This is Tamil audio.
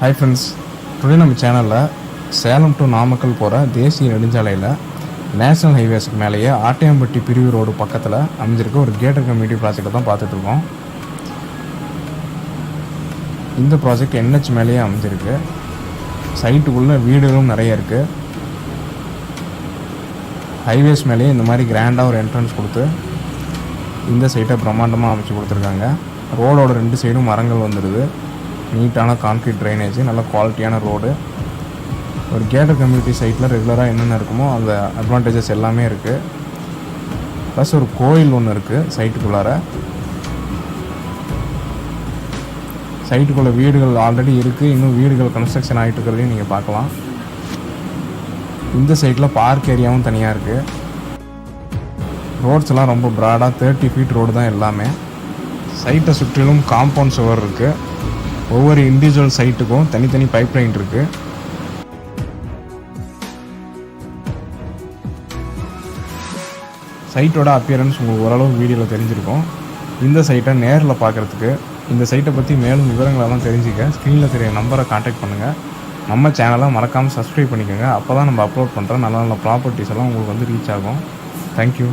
ஹாய் ஃப்ரெண்ட்ஸ், டுடே நம்ம சேனலில் சேலம் டு நாமக்கல் போகிற தேசிய நெடுஞ்சாலையில் நேஷனல் ஹைவேஸுக்கு மேலேயே ஆட்டையாம்பட்டி பிரிவு ரோடு பக்கத்தில் அமைஞ்சிருக்க ஒரு கேட்டட் கம்யூனிட்டி ப்ராஜெக்டை தான் பார்த்துட்ருக்கோம். இந்த ப்ராஜெக்ட் NH மேலேயே அமைஞ்சிருக்கு. சைட்டுக்குள்ளே வீடுகளும் நிறைய இருக்குது. ஹைவேஸ் மேலேயே இந்த மாதிரி கிராண்டாக ஒரு என்ட்ரன்ஸ் கொடுத்து இந்த சைட்டை பிரம்மாண்டமாக அமைச்சு கொடுத்துருக்காங்க. ரோடோட 2 சைடும் மரங்கள் வந்துடுது. நீட்டான கான்க்ரீட் ட்ரைனேஜ், நல்ல குவாலிட்டியான ரோடு. ஒரு கேட்டட் கம்யூனிட்டி சைட்டில் ரெகுலராக என்னென்ன இருக்குமோ அந்த அட்வான்டேஜஸ் எல்லாமே இருக்குது. ப்ளஸ் ஒரு கோயில் ஒன்று இருக்குது சைட்டுக்குள்ளார. சைட்டுக்குள்ளே வீடுகள் ஆல்ரெடி இருக்குது, இன்னும் வீடுகள் கன்ஸ்ட்ரக்ஷன் ஆகிட்டு இருக்கிறதையும் நீங்கள் பார்க்கலாம். இந்த சைட்டில் பார்க் ஏரியாவும் தனியாக இருக்குது. ரோட்ஸ் எல்லாம் ரொம்ப ப்ராடாக 30 ஃபீட் ரோடு தான் எல்லாமே. சைட்டை சுற்றிலும் காம்பவுண்ட் சுவர் இருக்குது. ஒவ்வொரு இண்டிவிஜுவல் சைட்டுக்கும் தனித்தனி பைப் லைன் இருக்குது. சைட்டோட அப்பியரன்ஸ் உங்களுக்கு ஓரளவு வீடியோவில் தெரிஞ்சிருக்கும். இந்த சைட்டை நேரில் பார்க்குறதுக்கு, இந்த சைட்டை பற்றி மேலும் விவரங்களெல்லாம் தெரிஞ்சுக்க ஸ்க்ரீனில் தெரிய நம்பரை கான்டாக்ட் பண்ணுங்கள். நம்ம சேனலை மறக்காமல் சப்ஸ்கிரைப் பண்ணிக்கோங்க. அப்போ தான் நம்ம அப்லோட் பண்ணுற நல்ல நல்ல ப்ராப்பர்ட்டிஸ் எல்லாம் உங்களுக்கு ரீச் ஆகும். தேங்க்யூ.